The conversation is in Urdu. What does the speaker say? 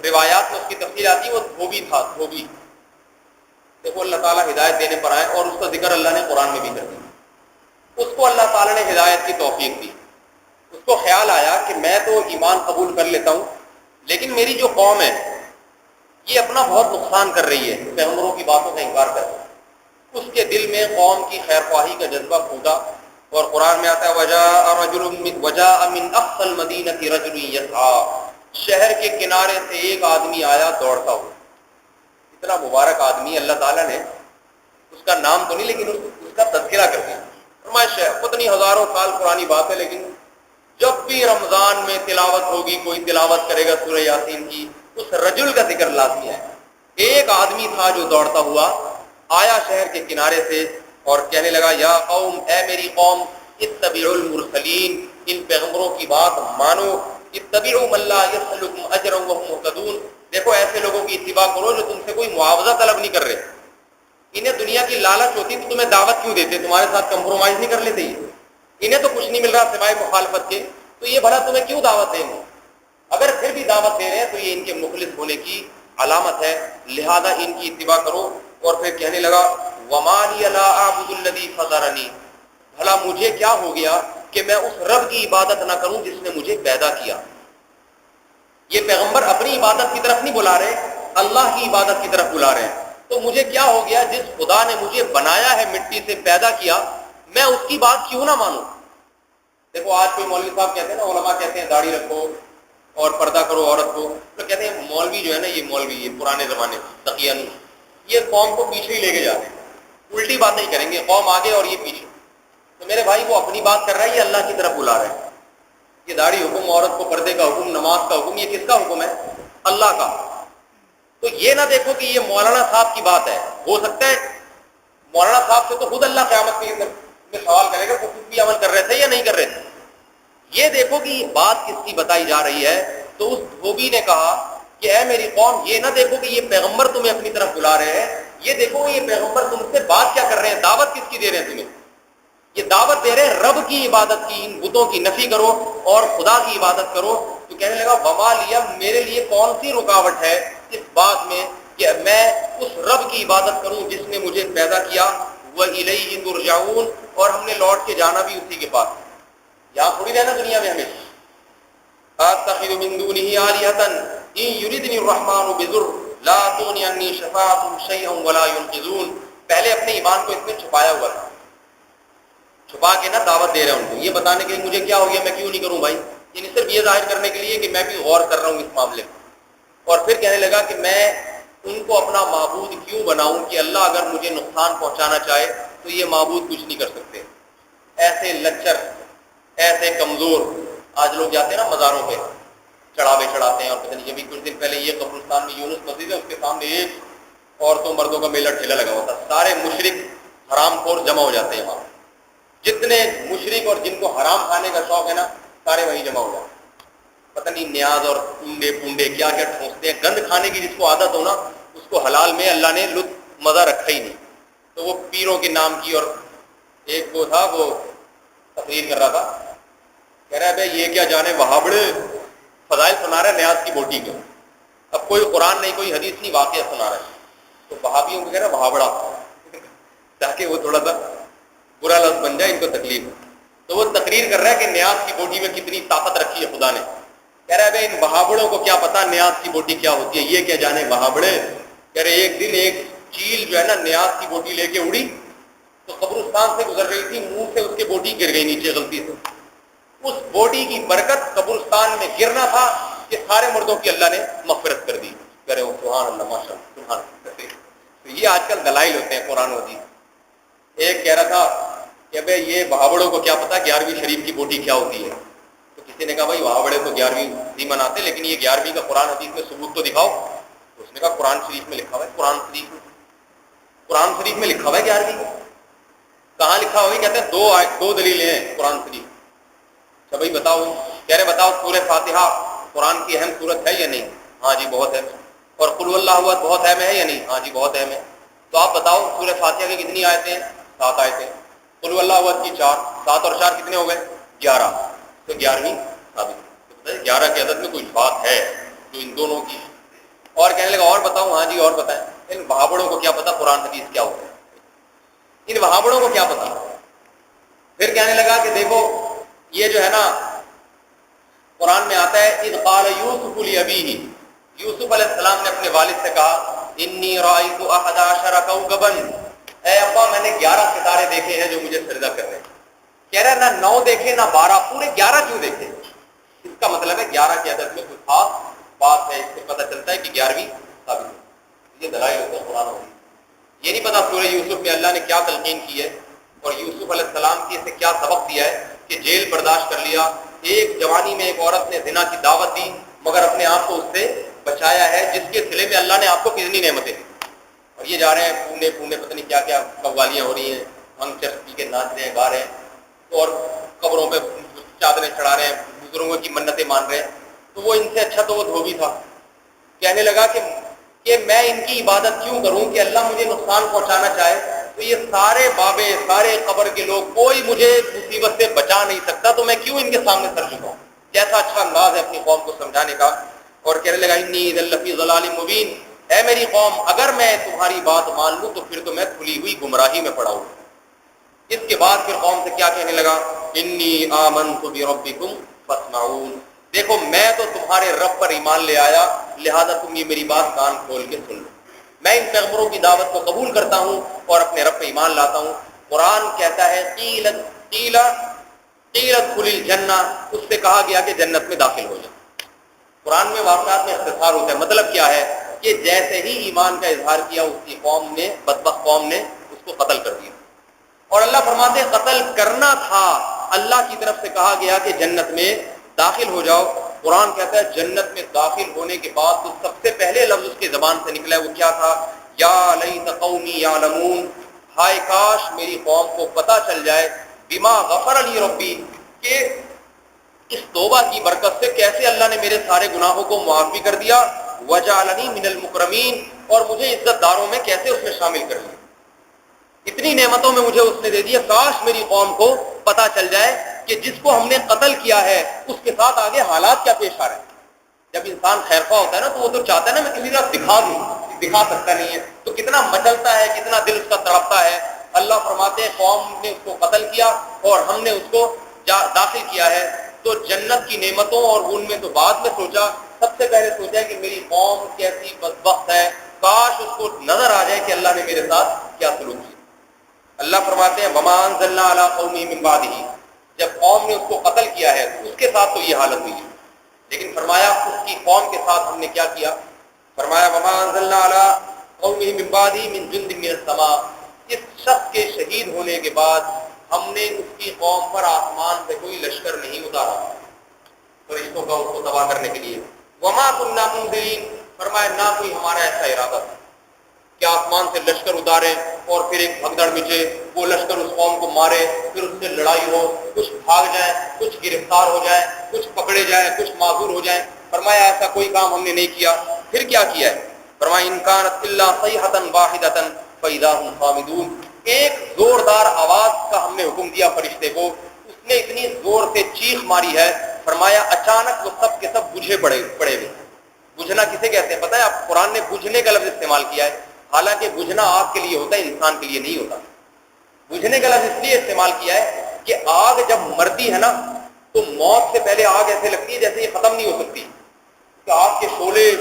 روایات میں اس کی تفصیل آتی ہے وہ دھوبی تھا، دھوبی. دیکھو اللہ تعالیٰ ہدایت دینے پر آئے اور اس کا ذکر اللہ نے قرآن میں بھی کر دیا. اس کو اللہ تعالیٰ نے ہدایت کی توفیق دی. اس کو خیال آیا کہ میں تو ایمان قبول کر لیتا ہوں لیکن میری جو قوم ہے یہ اپنا بہت نقصان کر رہی ہے پیغمبروں کی باتوں کا انکار کر رہی ہے. اس کے دل میں قوم کی خیر خواہی کا جذبہ پھوٹا اور قرآن میں آتا ہے وجاء من اقصى المدینہ رجل یسعی، شہر کے کنارے سے ایک آدمی آیا دوڑتا ہوا. اتنا مبارک آدمی اللہ تعالیٰ نے اس کا نام تو نہیں لیکن اس کا تذکرہ کر دیا. فرمایا پتنی ہزاروں سال پرانی بات ہے لیکن جب بھی رمضان میں تلاوت ہوگی کوئی تلاوت کرے گا سورہ یاسین کی اس رجل کا ذکر لازمی ہے. ایک آدمی تھا جو دوڑتا ہوا آیا شہر کے کنارے سے اور کہنے لگا یا قوم، اے میری قوم، اتبعوا المرسلین، ان پیغمبروں کی بات مانو، اتبعوا من لا یسألکم اجرا وهم مهتدون، دیکھو ایسے لوگوں کی اتباع کرو جو تم سے کوئی معاوضہ طلب نہیں کر رہے. انہیں دنیا کی لالچ ہوتی تو تمہیں دعوت کیوں دیتے، تمہارے ساتھ کمپرومائز نہیں کر لیتے. انہیں تو کچھ نہیں مل رہا سوائے مخالفت کے، تو یہ بھلا تمہیں کیوں دعوت دیں گے؟ اگر پھر بھی دعوت دے رہے ہیں تو یہ ان کے مخلص ہونے کی علامت ہے، لہذا ان کی اتباع کرو. اور پھر کہنے لگا وما لی لا اعبد الذی فطرنی، بھلا مجھے کیا ہو گیا کہ میں اس رب کی عبادت نہ کروں جس نے مجھے پیدا کیا. یہ پیغمبر اپنی عبادت کی طرف نہیں بلا رہے، اللہ کی عبادت کی طرف بلا رہے ہیں. تو مجھے کیا ہو گیا جس خدا نے مجھے بنایا ہے، مٹی سے پیدا کیا، میں اس کی بات کیوں نہ مانوں. دیکھو آج کوئی مولوی صاحب کہتے ہیں نا، علماء کہتے ہیں داڑھی رکھو اور پردہ کرو عورت کو، تو کہتے ہیں مولوی جو ہے نا، یہ مولوی یہ پرانے زمانے تقیہ نہیں، یہ قوم کو پیچھے ہی لے کے جاتے ہیں، الٹی بات نہیں کریں گے، قوم آگے اور یہ پیچھے. تو میرے بھائی وہ اپنی بات کر رہا ہے، یہ اللہ کی طرف بلا رہے ہیں. یہ داڑھی حکم، عورت کو پردے کا حکم، نماز کا حکم، یہ کس کا حکم ہے؟ اللہ کا. تو یہ نہ دیکھو کہ یہ مولانا صاحب کی بات ہے. ہو سکتا ہے مولانا صاحب سے تو خود اللہ قیامت میں سوال کرے گا وہ خود بھی عمل کر رہے تھے یا نہیں کر رہے تھے. یہ دیکھو کہ یہ بات کس کی بتائی جا رہی ہے. تو اس دھوبی نے کہا کہ اے میری قوم، یہ نہ دیکھو کہ یہ پیغمبر تمہیں اپنی طرف بلا رہے ہیں، یہ دیکھو کہ یہ پیغمبر تم سے بات کیا کر رہے ہیں، دعوت کس کی دے رہے ہیں تمہیں. یہ دعوت دے رہے ہیں رب کی عبادت کی، ان بتوں کی نفی کرو اور خدا کی عبادت کرو. تو کہنے لگا وما لیا، میرے لیے کون سی رکاوٹ ہے اس بات میں کہ میں اس رب کی عبادت کروں جس نے مجھے پیدا کیا. وَإِلَيْهِ تُرْجَعُونَ، اور ہم نے لوٹ کے جانا بھی اسی کے پاس. یہاں تھوڑی رہنا دنیا میں ہمیں. أَتَّخِذُ مِن دُونِهِ آلِهَةً إِن يُرِدْنِي الرَّحْمَنُ بِضُرٍّ لَا تُغْنِ عَنِّي شَفَاعَتُهُمْ شَيْئًا وَلَا يُنْقِذُونَ. پہلے اپنے ایمان کو اس میں چھپایا ہوا تھا، چھپا کے نہ دعوت دے رہے ہیں ان کو، یہ بتانے کے لیے مجھے کیا ہو گیا، میں کیوں نہیں کروں بھائی. یعنی صرف یہ ظاہر کرنے کے لیے کہ میں بھی غور کر رہا ہوں اس معاملے میں. اور پھر کہنے لگا کہ میں ان کو اپنا معبود کیوں بناؤں کہ اللہ اگر مجھے نقصان پہنچانا چاہے تو یہ معبود کچھ نہیں کر سکتے. ایسے لچر، ایسے کمزور. آج لوگ جاتے ہیں نا مزاروں پہ، چڑھاوے چڑھاتے ہیں، اور پتہ نہیں ابھی کچھ دن پہلے یہ قبرستان میں یونس مسجد ہے، اس کے سامنے ایک عورتوں مردوں کا میلہ ٹھیلا لگا ہوا تھا. سارے مشرک حرام خور جمع ہو جاتے ہیں وہاں. جتنے مشرک اور جن کو حرام کھانے کا شوق ہے نا، سارے وہیں جمع ہو جاتے ہیں. پتہ نہیں نیاز اور ٹونڈے پونڈے کیا کیا ٹھونستے ہیں. گند کھانے کی جس کو عادت ہو نا، اس کو حلال میں اللہ نے لطف مزہ رکھا ہی نہیں. تو وہ پیروں کے نام کی، اور ایک وہ تھا وہ تقریر کر رہا تھا، کہہ رہا ہے بھائی یہ کیا جانے وہابڑے فضائل سنا رہا ہے نیاز کی بوٹی کے. اب کوئی قرآن نہیں کوئی حدیث نہیں، واقعہ سنا رہا ہے. تو وہابیوں کو کہہ رہا ہے وہابڑا، تاکہ وہ تھوڑا سا برا لفظ بن جائے، ان کو تکلیف ہو. تو وہ تقریر کر رہا ہے کہ نیاز کی بوٹی میں کتنی طاقت رکھی ہے خدا نے. کہہ رہا ہے بھائی ان وہابڑوں کو کیا پتا نیاز کی بوٹی کیا ہوتی ہے، یہ کیا جانے وہابڑے. کہہ رہے ایک دن ایک چیل جو ہے نا نیاز کی بوٹی لے کے اڑی، تو قبرستان سے گزر رہی تھی، منہ سے اس کے بوٹی گر گئی نیچے غلطی سے. اس بوٹی کی برکت قبرستان میں گرنا تھا کہ سارے مردوں کی اللہ نے مغفرت کر دی. کہہ رہے سبحان اللہ ماشاء اللہ سبحان اللہ. تو یہ آج کل دلائل ہوتے ہیں قرآن و حدیث. ایک کہہ رہا تھا کہ بھائی یہ وہابڑوں کو کیا پتا 11ویں شریف کی بوٹی کیا ہوتی ہے. تو کسی نے کہا بھائی وہابڑے تو 11ویں نہیں مناتے، لیکن یہ 11ویں کا قرآن حدیث میں ثبوت تو دکھاؤ. تو اس نے کہا قرآن شریف میں لکھا ہوا ہے. قرآن شریف میں لکھا ہوا ہے 11ویں. کہاں لکھا ہوا ہے؟ کہتے ہیں دو دلیلیں ہیں قرآن شریف. اچھا بھائی بتاؤ. کہہ رہے بتاؤ سورہ فاتحہ قرآن کی اہم سورت ہے یا نہیں؟ ہاں جی بہت اہم ہے. اور قل اللہ احد بہت اہم ہے یا نہیں؟ ہاں جی بہت اہم ہے. تو آپ بتاؤ سورہ فاتحہ کی کتنی آیتیں ہیں؟ 7 آیتیں. قل اللہ احد کی 4، 7 اور 4 کتنے ہو گئے؟ 11. تو 11ویں ثابت. 11 کے عدد میں کوئی بات ہے جو ان دونوں کی اور کہنے لگا اور بتاؤں؟ ہاں جی اور بتائیں. ان بھابڑوں کو کیا پتا قرآن حدیث کیا ہوتا ہے، ان بھابڑوں کو کیا پتا. پھر کہنے لگا کہ دیکھو یہ جو ہے نا قرآن میں آتا ہے اذ قال یوسف لابیہ، یوسف علیہ السلام نے اپنے والد سے کہا انی رأیت احد عشر کوکبا، اے ابا میں نے 11 ستارے دیکھے ہیں جو مجھے سجدہ کر رہے ہیں. کہہ رہا نہ 9 دیکھے نہ 12، پورے 11 کیوں دیکھے؟ اس کا مطلب ہے 11 کی عدد میں کوئی خاص بات ہے، اس سے پتہ چلتا ہے کہ 11ویں ثابت ہے. یہ دلائل ہوتے ہیں قرآن میں. یہ نہیں پتا سورہ یوسف میں اللہ نے کیا تلقین کی ہے اور یوسف علیہ السلام کی اسے کیا سبق دیا ہے کہ جیل برداشت کر لیا، ایک جوانی میں ایک عورت نے زنا کی دعوت دی مگر اپنے آپ کو اس سے بچایا ہے، جس کے صلے میں اللہ نے آپ کو کتنی نعمتیں دی. اور یہ جا رہے ہیں پونے پونے پتہ نہیں کیا کیا قوالیاں ہو رہی ہیں، ہم چرس پی کے ناچ رہے ہیں گا رہے ہیں اور قبروں پہ چادریں چڑھا رہے ہیں، بزرگوں کی منتیں مان رہے ہیں. تو وہ ان سے اچھا تو وہ دھوبی تھا. کہنے لگا کہ میں ان کی عبادت کیوں کروں کہ اللہ مجھے نقصان پہنچانا چاہے تو یہ سارے بابے سارے قبر کے لوگ کوئی مجھے مصیبت سے بچا نہیں سکتا، تو میں کیوں ان کے سامنے سر جھکاؤں. کیسا اچھا انداز ہے اپنی قوم کو سمجھانے کا. اور کہنے لگا انی اذا لفی ضلال مبین، اے میری قوم اگر میں تمہاری بات مان لوں تو پھر تو میں کھلی ہوئی گمراہی میں پڑا ہوں. اس کے بعد پھر قوم سے کیا کہنے لگا انی آمنت بربکم فاسمعون، دیکھو میں تو تمہارے رب پر ایمان لے آیا لہذا تم یہ میری بات کان کھول کے سن لو. میں ان پیغمبروں کی دعوت کو قبول کرتا ہوں اور اپنے رب پہ ایمان لاتا ہوں. قرآن کہتا ہے قیل ادخل الجنہ، اس سے کہا گیا کہ جنت میں داخل ہو جائے. قرآن میں واقعات میں اختصار ہوتا ہے. مطلب کیا ہے کہ جیسے ہی ایمان کا اظہار کیا اس کی قوم نے، بدبخت قوم نے اس کو قتل کر دیا. اور اللہ فرماتے ہیں قتل کرنا تھا، اللہ کی طرف سے کہا گیا کہ جنت میں داخل ہو جاؤ. قرآن کہتا ہے جنت میں داخل ہونے کے بعد تو سب سے پہلے لفظ اس کی زبان سے نکلا ہے وہ کیا تھا؟ یا لیت قومی یعلمون، ہائے کاش میری قوم کو پتہ چل جائے بما غفر لی ربی، کہ اس توبہ کی برکت سے کیسے اللہ نے میرے سارے گناہوں کو معاف بھی کر دیا، وجعلنی من المکرمین، اور مجھے عزت داروں میں کیسے اس میں شامل کر لیا. اتنی نعمتوں میں مجھے اس نے دے دیا. کاش میری قوم کو پتہ چل جائے کہ جس کو ہم نے قتل کیا ہے اس کے ساتھ آگے حالات کیا پیش آ رہے ہیں. جب انسان خیرخواہ ہوتا ہے نا تو وہ تو چاہتا ہے نا میں کسی طرح دکھا سکتا نہیں ہے، تو کتنا مچلتا ہے، کتنا دل اس کا تڑپتا ہے. اللہ فرماتے ہیں قوم نے اس کو قتل کیا اور ہم نے اس کو داخل کیا ہے. تو جنت کی نعمتوں اور ان میں تو بعد میں سوچا، سب سے پہلے سوچا کہ میری قوم کیسی بدبخت ہے، کاش اس کو نظر آ جائے کہ اللہ نے میرے ساتھ کیا سلوک کیا. اللہ فرماتے ہیں وما انزلنا علی قومہ من بعدہ، جب قوم نے اس کو قتل کیا ہے تو اس کے ساتھ تو یہ حالت ہوئی ہے، لیکن فرمایا اس کی قوم کے ساتھ ہم نے کیا کیا. فرمایا وما انزلنا علی قومہ من بعدہ من جند من السماء، اس شخص کے شہید ہونے کے بعد ہم نے اس کی قوم پر آسمان سے کوئی لشکر نہیں اتارا فرشتوں کا اس کو تباہ کرنے کے لیے. وما كنا منذرین، فرمایا نہ کوئی ہمارا ایسا ارادہ تھا کہ آسمان سے لشکر اتارے اور پھر ایک بھگدڑ مچے، وہ لشکر اس قوم کو مارے، پھر اس سے لڑائی ہو، کچھ بھاگ جائیں، کچھ گرفتار ہو جائیں، کچھ پکڑے جائیں، کچھ معذور ہو جائیں. فرمایا ایسا کوئی کام ہم نے نہیں کیا. پھر کیا کیا ہے؟ فرمایا ان كانت الا صيحة واحدة فاذا هم خامدون، ایک زوردار آواز کا ہم نے حکم دیا فرشتے کو، اس نے اتنی زور سے چیخ ماری ہے، فرمایا اچانک وہ سب کے سب بجھے پڑے ہوئے. بجھنا کسے کہتے ہیں پتہ ہے آپ؟ قرآن نے بجھنے کا لفظ استعمال کیا ہے، حالانکہ بجھنا آگ کے لیے ہوتا ہے، انسان کے لیے نہیں ہوتا. بجھنے کا لفظ اس لیے استعمال کیا ہے کہ آگ جب مرتی ہے نا تو موت سے پہلے آگ ایسے لگتی ہے جیسے یہ ختم نہیں ہو سکتی، کہ آگ کے شعلے